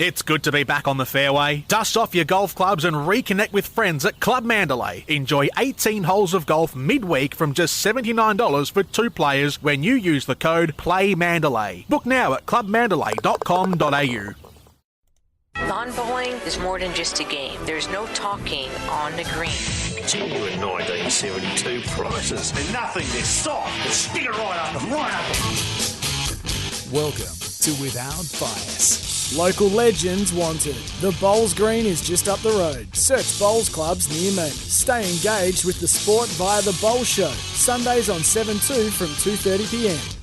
It's good to be back on the fairway. Dust off your golf clubs and reconnect with friends at Club Mandalay. Enjoy 18 holes of golf midweek from just $79 for 2 players when you use the code PLAYMandalay. Book now at clubmandalay.com.au. Lawn bowling is more than just a game. There's no talking on the green. Genuine 1972 prices. There's nothing this soft. Just stick it right up them, right up them. Welcome to Without Bias. Local legends wanted. The Bowls Green is just up the road. Search bowls clubs near me. Stay engaged with the sport via The Bowl Show. Sundays on 7/2 from 2:30pm.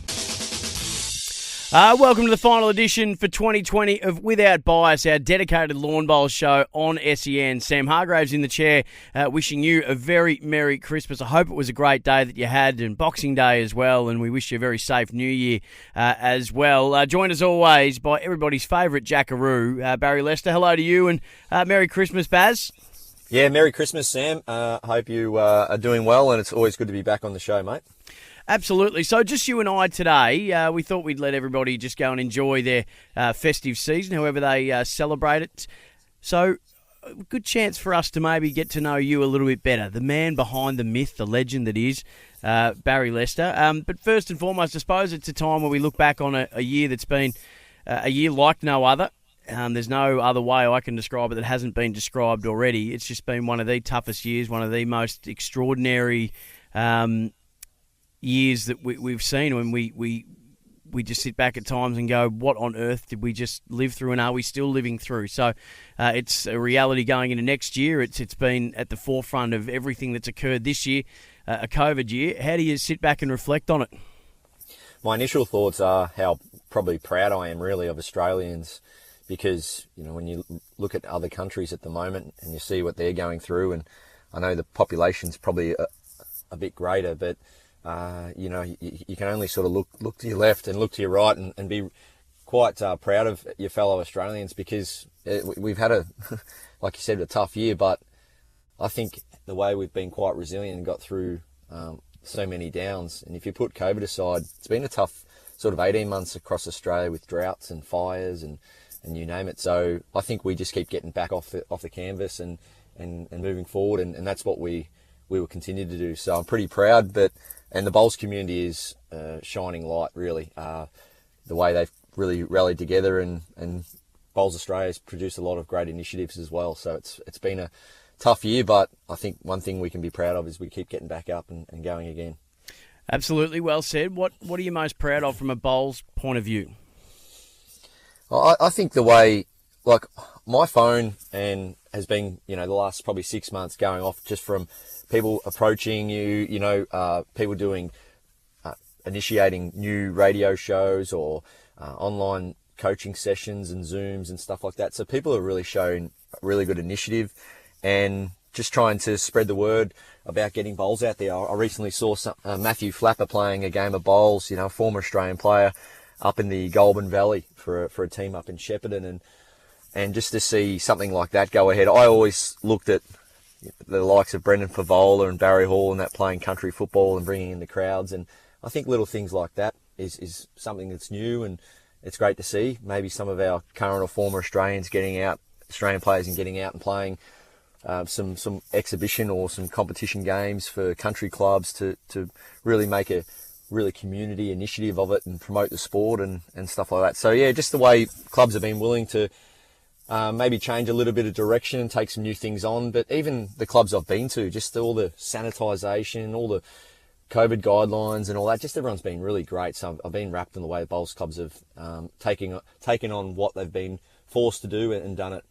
Welcome to the final edition for 2020 of Without Bias, our dedicated lawn bowl show on SEN. Sam Hargraves in the chair, wishing you a very Merry Christmas. I hope it was a great day that you had, and Boxing Day as well, and we wish you a very safe New Year as well. Joined as always by everybody's favourite jackaroo, Barrie Lester. Hello to you, and Merry Christmas, Baz. Yeah, Merry Christmas, Sam. Hope you are doing well, and it's always good to be back on the show, mate. Absolutely. So just you and I today, we thought we'd let everybody just go and enjoy their festive season, however they celebrate it. So a good chance for us to maybe get to know you a little bit better, the man behind the myth, the legend that is Barrie Lester. But first and foremost, I suppose it's a time where we look back on a year that's been a year like no other. There's no other way I can describe it that hasn't been described already. It's just been one of the toughest years, one of the most extraordinary years that we've seen, when we just sit back at times and go, what on earth did we just live through, and are we still living through? So it's a reality going into next year. It's been at the forefront of everything that's occurred this year, a COVID year. How do you sit back and reflect on it? My initial thoughts are how probably proud I am really of Australians, because when you look at other countries at the moment and you see what they're going through, and I know the population's probably a bit greater, but you can only sort of look to your left and look to your right and be quite proud of your fellow Australians, because we've had like you said, a tough year, but I think the way we've been quite resilient and got through so many downs. And if you put COVID aside, it's been a tough sort of 18 months across Australia with droughts and fires and you name it. So I think we just keep getting back off the canvas and moving forward, and that's what we will continue to do. So I'm pretty proud, and the bowls community is shining light, really. The way they've really rallied together, and Bowls Australia has produced a lot of great initiatives as well. So it's been a tough year, but I think one thing we can be proud of is we keep getting back up and going again. Absolutely, well said. What are you most proud of from a bowls point of view? I think the way, like, my phone has been, the last probably 6 months going off just from people approaching you, people doing, initiating new radio shows or online coaching sessions and Zooms and stuff like that. So people are really showing really good initiative and just trying to spread the word about getting bowls out there. I recently saw Matthew Flapper playing a game of bowls, a former Australian player, up in the Goulburn Valley for a team up in Shepparton, and just to see something like that go ahead. I always looked at the likes of Brendan Favola and Barry Hall and that playing country football and bringing in the crowds, and I think little things like that is something that's new, and it's great to see. Maybe some of our current or former Australian players getting out and playing some exhibition or some competition games for country clubs to really make a really community initiative of it and promote the sport and stuff like that. So yeah, just the way clubs have been willing to maybe change a little bit of direction and take some new things on. But even the clubs I've been to, just all the sanitisation, all the COVID guidelines and all that, just everyone's been really great. So I've been wrapped in the way the bowls clubs have taken on what they've been forced to do and done it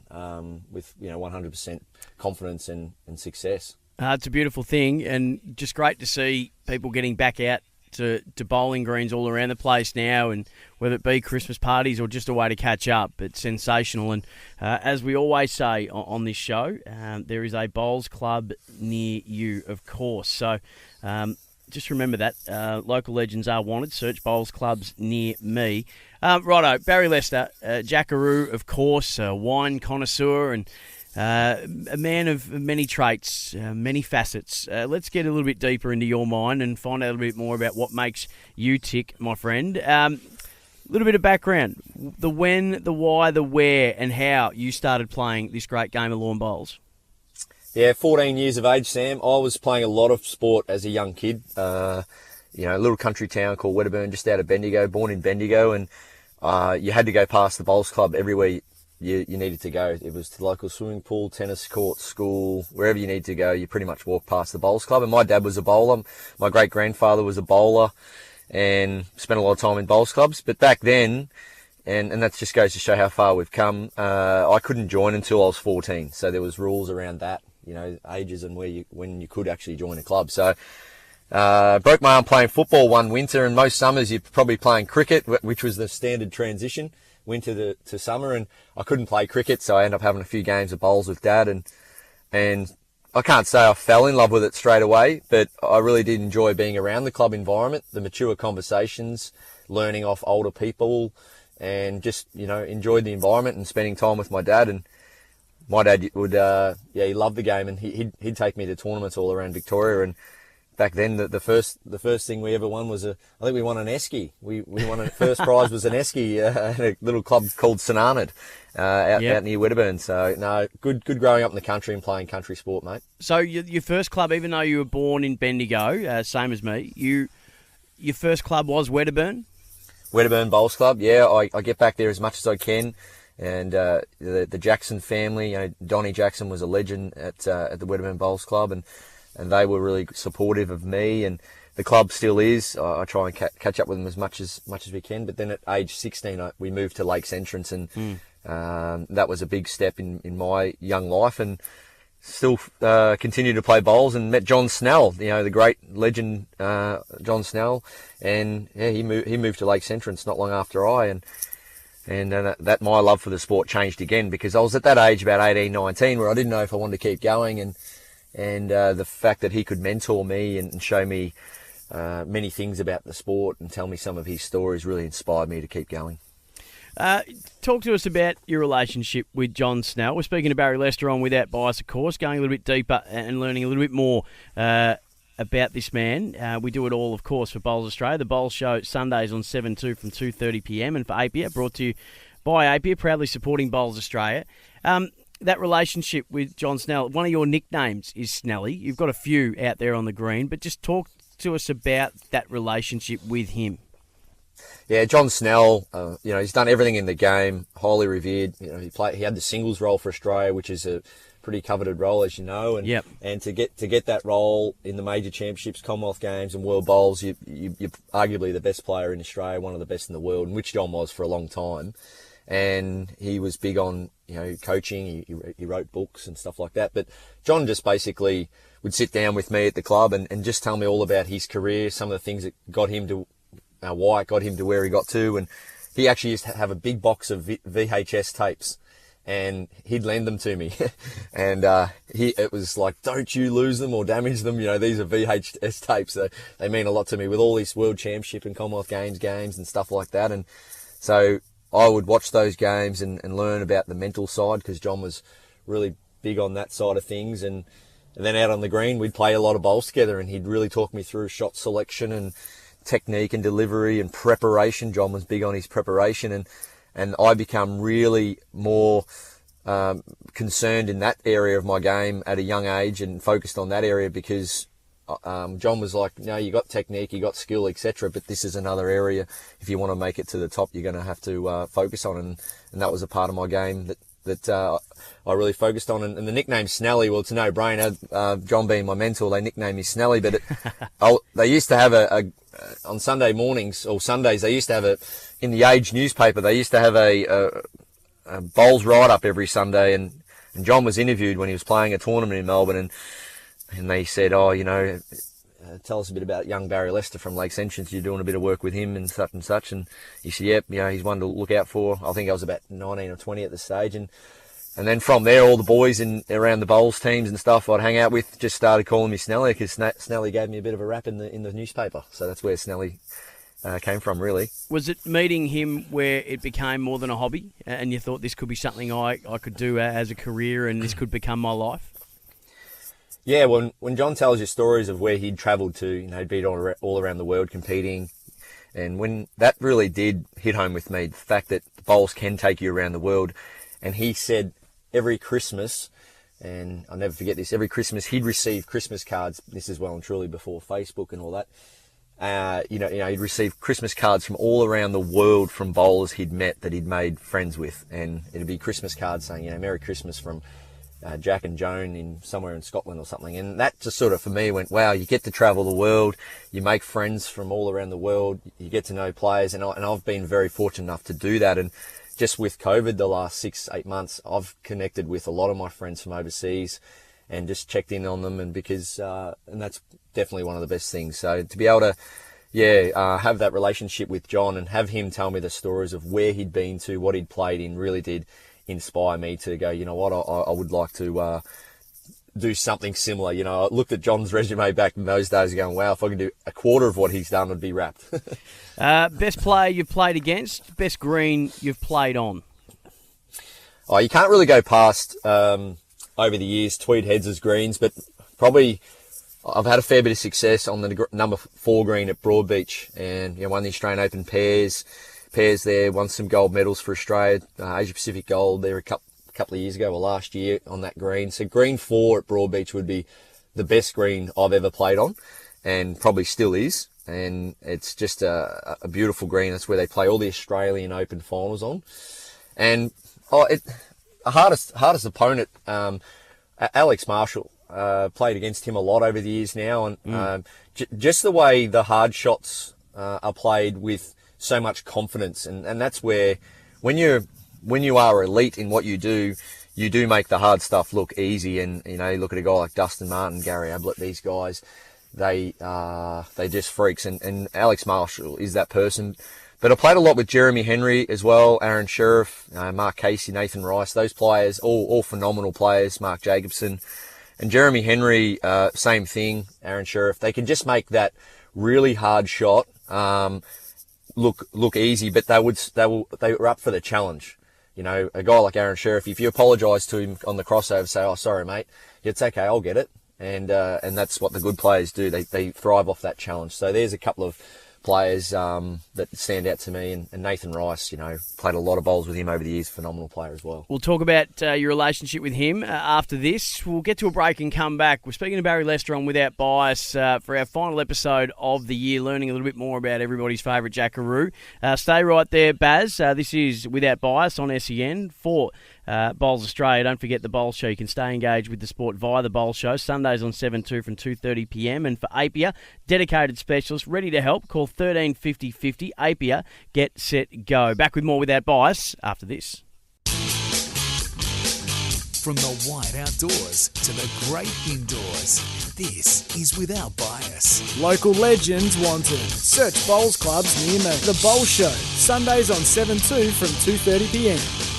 with 100% confidence and success. It's a beautiful thing, and just great to see people getting back out to bowling greens all around the place now, and whether it be Christmas parties or just a way to catch up, it's sensational. And as we always say on this show, there is a bowls club near you, of course. So just remember that. Local legends are wanted. Search bowls clubs near me. Righto, Barrie Lester, jackaroo, of course, a wine connoisseur, and a man of many traits, many facets. Let's get a little bit deeper into your mind and find out a little bit more about what makes you tick, my friend. A little bit of background, the when, the why, the where, and how you started playing this great game of lawn bowls. Yeah, 14 years of age, Sam. I was playing a lot of sport as a young kid. A little country town called Wedderburn, just out of Bendigo, born in Bendigo, and you had to go past the bowls club everywhere you needed to go. It was the local swimming pool, tennis court, school, wherever you needed to go, you pretty much walked past the bowls club. And my dad was a bowler. My great-grandfather was a bowler and spent a lot of time in bowls clubs. But back then, and that just goes to show how far we've come, I couldn't join until I was 14. So there was rules around that, ages and when you could actually join a club. So broke my arm playing football one winter, and most summers you're probably playing cricket, which was the standard transition, winter to summer, and I couldn't play cricket, so I ended up having a few games of bowls with Dad, and I can't say I fell in love with it straight away, but I really did enjoy being around the club environment, the mature conversations, learning off older people, and just, enjoyed the environment and spending time with my dad. And my dad would, he loved the game, and he'd take me to tournaments all around Victoria. And back then, the first thing we ever won was I think we won an esky. We won first prize was an esky at a little club called St Arnaud, out near Wedderburn. So no, good growing up in the country and playing country sport, mate. So your first club, even though you were born in Bendigo, same as me, your first club was Wedderburn? Wedderburn Bowls Club, yeah. I get back there as much as I can. And the Jackson family, Donnie Jackson was a legend at the Wedderburn Bowls Club, and they were really supportive of me, and the club still is. I try and catch up with them as much as we can. But then at age 16, we moved to Lakes Entrance, and that was a big step in my young life, and still continue to play bowls, and met John Snell, the great legend John Snell, and yeah, he moved to Lakes Entrance not long after and that my love for the sport changed again, because I was at that age, about 18, 19, where I didn't know if I wanted to keep going, and the fact that he could mentor me and show me many things about the sport and tell me some of his stories really inspired me to keep going. Talk to us about your relationship with John Snell. We're speaking to Barrie Lester on Without Bias, of course, going a little bit deeper and learning a little bit more about this man. We do it all, of course, for Bowls Australia. The Bowls Show Sundays on 7-2 from 2:30pm, and for Apia, brought to you by Apia, proudly supporting Bowls Australia. That relationship with John Snell, one of your nicknames is Snelly. You've got a few out there on the green, but just talk to us about that relationship with him. Yeah, John Snell, he's done everything in the game, highly revered. He had the singles role for Australia, which is a pretty coveted role, as you know, and to get that role in the major championships, Commonwealth Games and World Bowls, you're arguably the best player in Australia, one of the best in the world, and which John was for a long time. And he was big on, coaching. He wrote books and stuff like that. But John just basically would sit down with me at the club and just tell me all about his career, some of the things that got him to, why it got him to where he got to. And he actually used to have a big box of VHS tapes, and he'd lend them to me. And it was like, don't you lose them or damage them. These are VHS tapes. They mean a lot to me, with all this World Championship and Commonwealth games and stuff like that. And so I would watch those games and learn about the mental side, because John was really big on that side of things. And then out on the green, we'd play a lot of bowls together, and he'd really talk me through shot selection and technique and delivery and preparation. John was big on his preparation, and I become really more concerned in that area of my game at a young age and focused on that area, because John was like, no, you got technique, you got skill, etc., but this is another area. If you want to make it to the top, you're going to have to focus on, and that was a part of my game that I really focused on. And the nickname Snelly, well, it's a no-brainer. John being my mentor, they nicknamed me Snelly, but they used to have on Sunday mornings or Sundays, they used to have in the Age newspaper, they used to have a bowls write-up every Sunday, and John was interviewed when he was playing a tournament in Melbourne, and they said, tell us a bit about young Barrie Lester from Lakes Entrance. You're doing a bit of work with him and such and such. And he said, yep, he's one to look out for. I think I was about 19 or 20 at the stage. And then from there, all the boys around the bowls teams and stuff I'd hang out with just started calling me Snelly, because Snelly gave me a bit of a rap in the newspaper. So that's where Snelly came from, really. Was it meeting him where it became more than a hobby, and you thought this could be something I could do as a career, and this could become my life? Yeah, when John tells you stories of where he'd travelled to, he'd been all around the world competing. And when that really did hit home with me, the fact that bowls can take you around the world. And he said every Christmas, and I'll never forget this, every Christmas he'd receive Christmas cards. This is well and truly before Facebook and all that. He'd receive Christmas cards from all around the world from bowlers he'd met that he'd made friends with. And it'd be Christmas cards saying, Merry Christmas from Jack and Joan in somewhere in Scotland or something. And that just sort of, for me, went, wow, you get to travel the world, you make friends from all around the world, you get to know players. And I've been very fortunate enough to do that. And just with COVID the last 6-8 months, I've connected with a lot of my friends from overseas and just checked in on them. And because, and that's definitely one of the best things. So to be able to, have that relationship with John and have him tell me the stories of where he'd been to, what he'd played in, really did inspire me to go, you know what, I would like to do something similar. I looked at John's resume back in those days going, wow, if I could do a quarter of what he's done, I'd be wrapped. Best player you've played against, best green you've played on? Oh, you can't really go past, over the years, Tweed Heads' greens, but probably I've had a fair bit of success on the number 4 green at Broadbeach, and won the Australian Open pairs there, won some gold medals for Australia, Asia Pacific gold there a couple of years ago, or last year, on that green. So green 4 at Broadbeach would be the best green I've ever played on, and probably still is. And it's just a beautiful green. That's where they play all the Australian Open finals on. And hardest opponent, Alex Marshall. Played against him a lot over the years now, and just the way the hard shots are played with so much confidence, and that's where when you are elite in what you do make the hard stuff look easy. And you look at a guy like Dustin Martin, Gary Ablett, these guys, they just freaks, and Alex Marshall is that person. But I played a lot with Jeremy Henry as well, Aaron Sheriff, Mark Casey, Nathan Rice, those players, all phenomenal players, Mark Jacobson. And Jeremy Henry, same thing, Aaron Sheriff. They can just make that really hard shot look easy, but they were up for the challenge. A guy like Aaron Sheriff, if you apologise to him on the crossover, say, "Oh, sorry, mate, it's okay, I'll get it," and that's what the good players do. They thrive off that challenge. So there's a couple of players that stand out to me, and Nathan Rice, played a lot of bowls with him over the years, phenomenal player as well. We'll talk about your relationship with him after this. We'll get to a break and come back. We're speaking to Barrie Lester on Without Bias for our final episode of the year, learning a little bit more about everybody's favourite jackaroo. Stay right there, Baz. This is Without Bias on SEN for Bowls Australia. Don't forget the Bowl Show. You can stay engaged with the sport via the Bowl Show, Sundays on 7-2 from 2:30pm. And for Apia, dedicated specialists ready to help. Call 13 50 50. Apia, get set, go. Back with more Without Bias after this. From the wide outdoors to the great indoors, this is Without Bias. Local legends wanted. Search bowls clubs near me. The Bowl Show, Sundays on 7-2 from 2:30pm.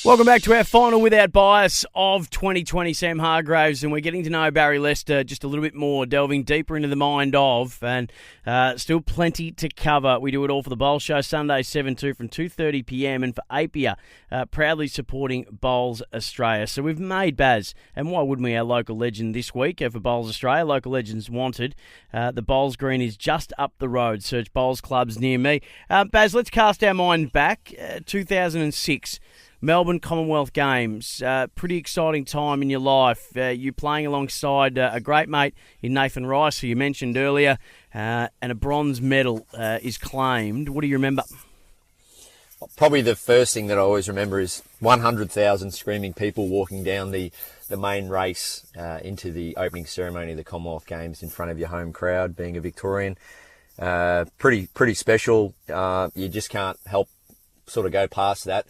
Welcome back to our final Without Bias of 2020. Sam Hargraves, and we're getting to know Barrie Lester just a little bit more, delving deeper into the mind of, and still plenty to cover. We do it all for the Bowl Show, Sunday 7-2 from 2:30pm, and for Apia, proudly supporting Bowls Australia. So we've made Baz, and why wouldn't we, our local legend this week for Bowls Australia, local legends wanted. The Bowls Green is just up the road. Search bowls clubs near me. Baz, let's cast our mind back. 2006. Melbourne Commonwealth Games, pretty exciting time in your life. You're playing alongside a great mate in Nathan Rice, who you mentioned earlier, and a bronze medal is claimed. What do you remember? Probably the first thing that I always remember is 100,000 screaming people walking down the main race into the opening ceremony of the Commonwealth Games in front of your home crowd, being a Victorian. Pretty special. You just can't help sort of go past that.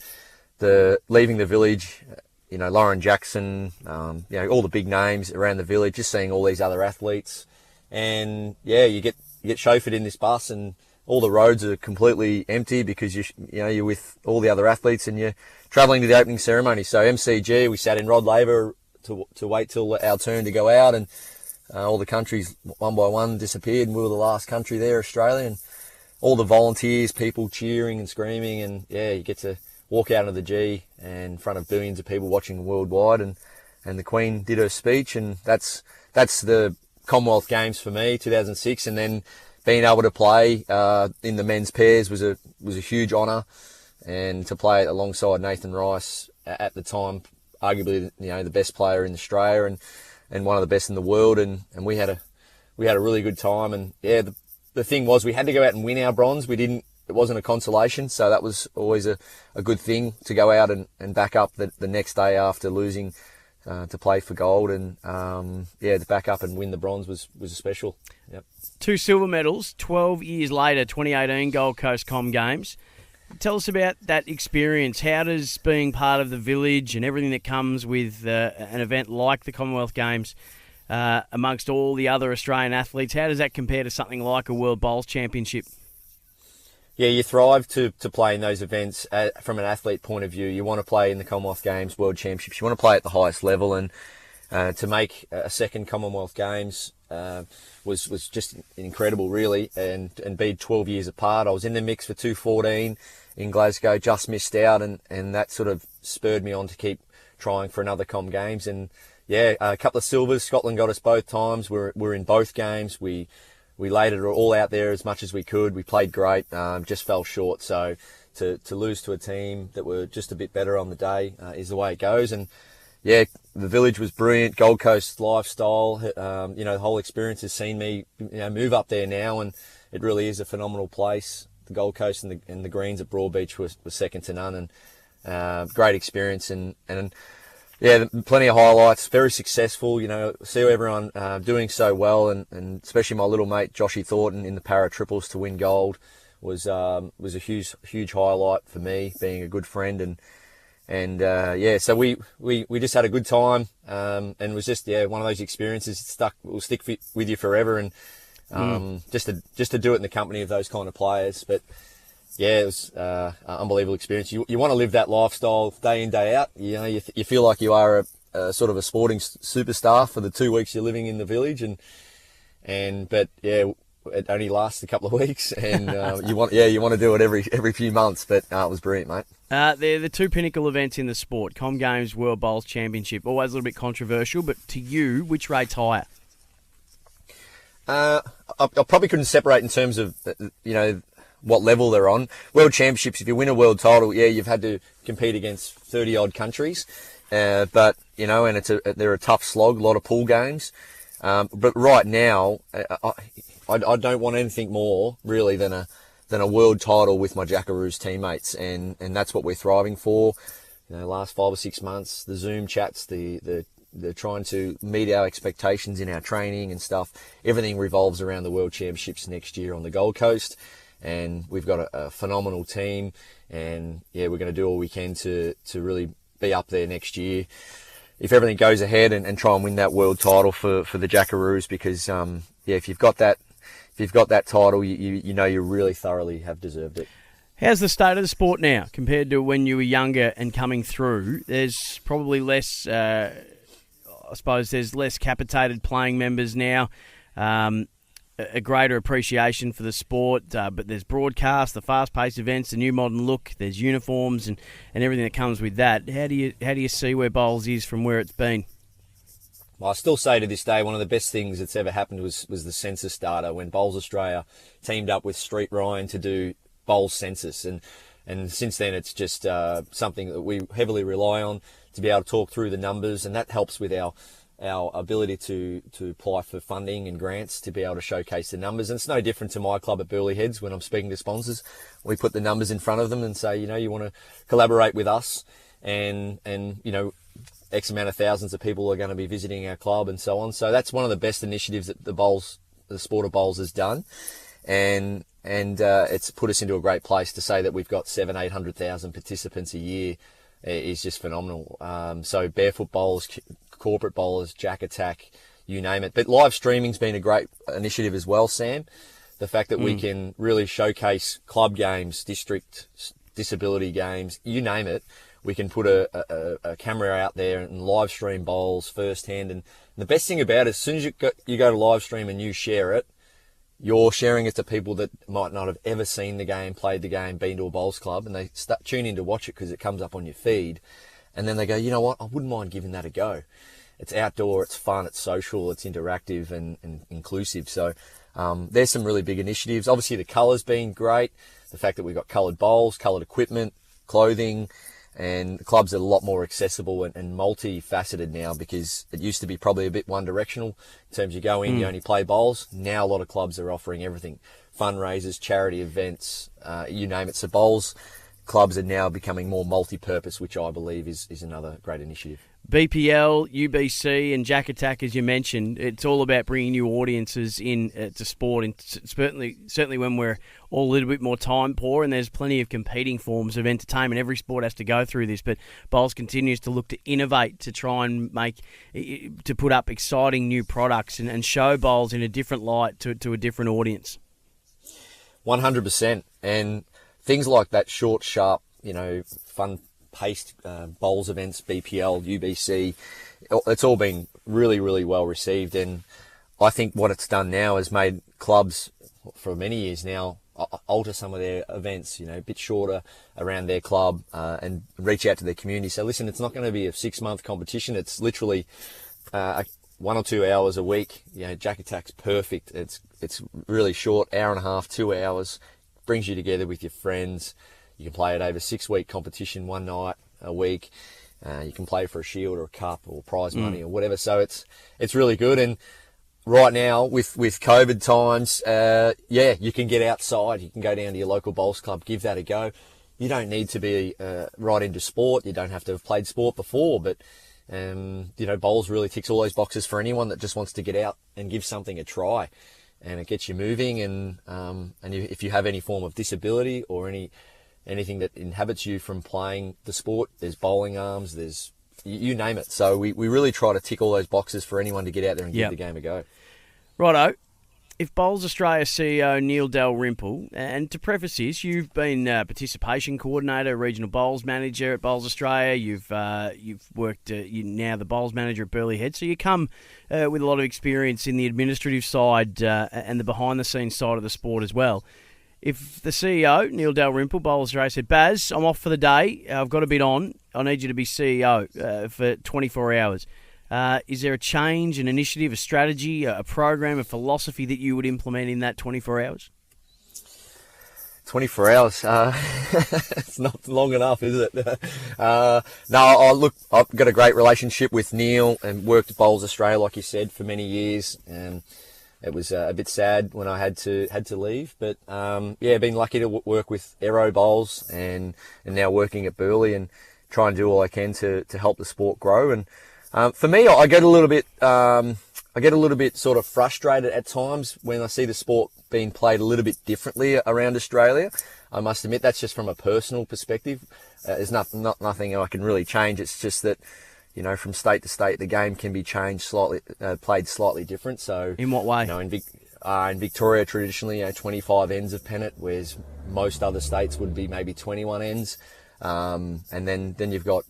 Leaving the village, Lauren Jackson, all the big names around the village, just seeing all these other athletes, and you get chauffeured in this bus, and all the roads are completely empty because you're with all the other athletes, and you're travelling to the opening ceremony. So MCG, we sat in Rod Laver to wait till our turn to go out, and all the countries one by one disappeared, and we were the last country there, Australia, and all the volunteers, people cheering and screaming, and you get to walk out of the G and in front of billions of people watching worldwide, and the Queen did her speech, and that's the Commonwealth Games for me, 2006, and then being able to play in the men's pairs was a huge honour, and to play alongside Nathan Rice at the time, arguably the best player in Australia and one of the best in the world, and we had a really good time. And yeah, the thing was, we had to go out and win our bronze. It wasn't a consolation, so that was always a good thing, to go out and back up the next day after losing to play for gold, and to back up and win the bronze was special. Yep. 2 silver medals, 12 years later, 2018 Gold Coast Com Games. Tell us about that experience. How does being part of the village and everything that comes with an event like the Commonwealth Games amongst all the other Australian athletes, how does that compare to something like a World Bowls Championship? Yeah, you thrive to play in those events from an athlete point of view. You want to play in the Commonwealth Games, World Championships. You want to play at the highest level, and to make a second Commonwealth Games was just incredible, really, and be 12 years apart. I was in the mix for 2014 in Glasgow, just missed out, and that sort of spurred me on to keep trying for another Com Games. And yeah, a couple of silvers. Scotland got us both times. We're in both games. We laid it all out there as much as we could. We played great, just fell short. So to lose to a team that were just a bit better on the day is the way it goes. And yeah, the village was brilliant. Gold Coast lifestyle, the whole experience has seen me move up there now, and it really is a phenomenal place. The Gold Coast and the greens at Broadbeach was second to none, and great experience, and yeah, plenty of highlights. Very successful, see everyone doing so well, and especially my little mate Joshy Thornton in the para triples to win gold was a huge highlight for me, being a good friend, so we just had a good time, and it was just one of those experiences will stick with you forever, and just to do it in the company of those kind of players. But yeah, it was an unbelievable experience. You want to live that lifestyle day in, day out. You feel like you are a sort of a sporting superstar for the 2 weeks you're living in the village, but yeah, it only lasts a couple of weeks, and you want to do it every few months. But it was brilliant, mate. They're the two pinnacle events in the sport: Com Games, World Bowls Championship. Always a little bit controversial, but to you, which rate's higher? I probably couldn't separate in terms of what level they're on. World Championships, if you win a world title, yeah, you've had to compete against 30 odd countries, but and they're a tough slog, a lot of pool games. But right now, I don't want anything more really than a world title with my Jackaroos teammates, and that's what we're thriving for. Last 5 or 6 months, the Zoom chats, the trying to meet our expectations in our training and stuff. Everything revolves around the World Championships next year on the Gold Coast, and we've got a phenomenal team, and yeah, we're going to do all we can to really be up there next year if everything goes ahead, and try and win that world title for the Jackaroos, because if you've got that title, you really thoroughly have deserved it. How's the state of the sport now compared to when you were younger and coming through? There's probably less, I suppose there's less capitated playing members now, a greater appreciation for the sport, but there's broadcast, the fast-paced events, the new modern look, there's uniforms and everything that comes with that. How do you see where bowls is from where it's been? Well, I still say to this day, one of the best things that's ever happened was the census data, when Bowls Australia teamed up with Street Ryan to do Bowls census, and since then it's just something that we heavily rely on to be able to talk through the numbers, and that helps with our ability to apply for funding and grants to be able to showcase the numbers. And it's no different to my club at Burleigh Heads when I'm speaking to sponsors. We put the numbers in front of them and say, you want to collaborate with us, and X amount of thousands of people are going to be visiting our club and so on. So that's one of the best initiatives that the sport of bowls has done. And it's put us into a great place to say that we've got 700,000-800,000 participants a year is just phenomenal. So barefoot bowlers, corporate bowlers, jack attack, you name it. But live streaming's been a great initiative as well, Sam. The fact that we can really showcase club games, district disability games, you name it. We can put a camera out there and live stream bowls firsthand. And the best thing about it, as soon as you go to live stream and you share it, you're sharing it to people that might not have ever seen the game, played the game, been to a bowls club, and they tune in to watch it because it comes up on your feed. And then they go, you know what, I wouldn't mind giving that a go. it's outdoor, it's fun, it's social, it's interactive and inclusive. So there's some really big initiatives. Obviously the colour's been great. The fact that we've got coloured bowls, coloured equipment, clothing, and the clubs are a lot more accessible and multifaceted now, because it used to be probably a bit one-directional in terms you go in, you only play bowls. Now a lot of clubs are offering everything. Fundraisers, charity events, you name it. So bowls clubs are now becoming more multi-purpose, which I believe is another great initiative. BPL, UBC and Jack Attack, as you mentioned, it's all about bringing new audiences in to sport, and certainly when we're all a little bit more time poor, and there's plenty of competing forms of entertainment. Every sport has to go through this, but Bowls continues to look to innovate, to try and to put up exciting new products and show bowls in a different light to a different audience. 100%. And things like that short, sharp, fun-paced bowls events, BPL, UBC, it's all been really, really well received. And I think what it's done now has made clubs, for many years now, alter some of their events, a bit shorter around their club and reach out to their community. So listen, it's not going to be a 6-month competition. It's literally 1 or 2 hours a week. Jack Attack's perfect. It's really short, hour and a half, 2 hours, brings you together with your friends. You can play it over 6-week competition, one night a week. You can play for a shield or a cup or prize money or whatever. So it's really good. And right now with COVID times, you can get outside. You can go down to your local bowls club, give that a go. You don't need to be right into sport. You don't have to have played sport before, but bowls really ticks all those boxes for anyone that just wants to get out and give something a try. And it gets you moving, and if you have any form of disability or anything that inhibits you from playing the sport, there's bowling arms, there's you name it. So we really try to tick all those boxes for anyone to get out there and give the game a go. Righto. If Bowls Australia CEO Neil Dalrymple, and to preface this, you've been participation coordinator, regional bowls manager at Bowls Australia. You've worked. You're now the bowls manager at Burleigh Head, so you come with a lot of experience in the administrative side and the behind-the-scenes side of the sport as well. If the CEO Neil Dalrymple, Bowls Australia, said, "Baz, I'm off for the day. I've got a bit on. I need you to be CEO for 24 hours." Is there a change, an initiative, a strategy, a program, a philosophy that you would implement in that 24 hours? 24 hours. It's not long enough, is it? No, I've got a great relationship with Neil and worked at Bowls Australia, like you said, for many years. And it was a bit sad when I had to leave. But, been lucky to work with Aero Bowls and now working at Burleigh and try and do all I can to help the sport grow. And for me, I get a little bit sort of frustrated at times when I see the sport being played a little bit differently around Australia. I must admit that's just from a personal perspective. There's nothing I can really change. It's just that, from state to state, the game can be changed slightly, played slightly different. So in what way? In Victoria, traditionally, 25 ends of pennant, whereas most other states would be maybe 21 ends. And then you've got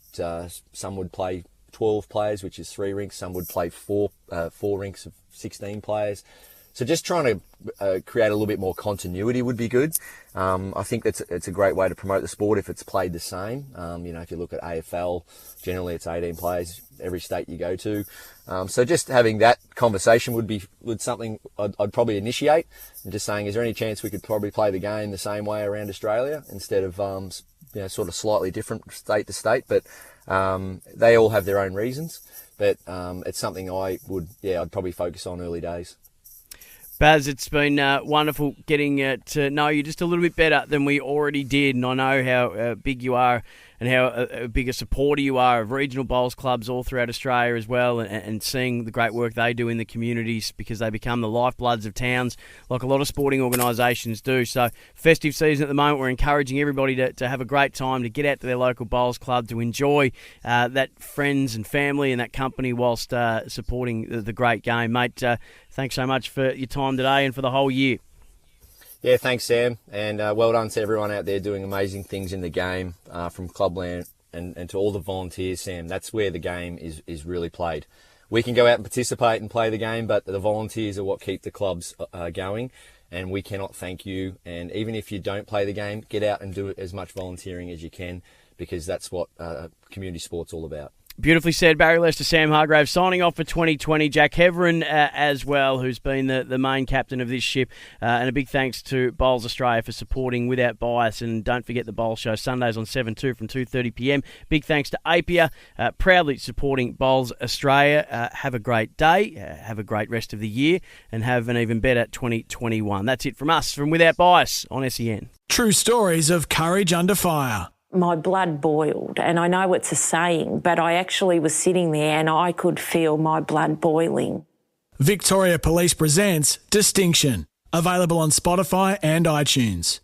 some would play 12 players, which is 3 rinks. Some would play four rinks of 16 players. So just trying to create a little bit more continuity would be good. I think it's a great way to promote the sport if it's played the same. If you look at AFL, generally it's 18 players every state you go to. So just having that conversation would something I'd probably initiate, and just saying, is there any chance we could probably play the game the same way around Australia instead of sort of slightly different state to state? But they all have their own reasons, but it's something I'd probably focus on early days. Baz, it's been wonderful getting to know you just a little bit better than we already did, and I know how big you are and how big a supporter you are of regional bowls clubs all throughout Australia as well, and seeing the great work they do in the communities, because they become the lifebloods of towns like a lot of sporting organisations do. So festive season at the moment, we're encouraging everybody to have a great time, to get out to their local bowls club, to enjoy that friends and family and that company whilst supporting the great game. Mate, thanks so much for your time today and for the whole year. Yeah, thanks, Sam, and well done to everyone out there doing amazing things in the game, from Clubland and to all the volunteers, Sam. That's where the game is really played. We can go out and participate and play the game, but the volunteers are what keep the clubs going, and we cannot thank you. And even if you don't play the game, get out and do as much volunteering as you can, because that's what community sport's all about. Beautifully said, Barrie Lester, Sam Hargrave signing off for 2020. Jack Heverin as well, who's been the main captain of this ship. And a big thanks to Bowls Australia for supporting Without Bias. And don't forget the Bowls Show, Sundays on 7:2 from 2:30pm. Big thanks to Apia, proudly supporting Bowls Australia. Have a great day, have a great rest of the year, and have an even better 2021. That's it from us, from Without Bias on SEN. True stories of courage under fire. My blood boiled, and I know it's a saying, but I actually was sitting there and I could feel my blood boiling. Victoria Police presents Distinction, available on Spotify and iTunes.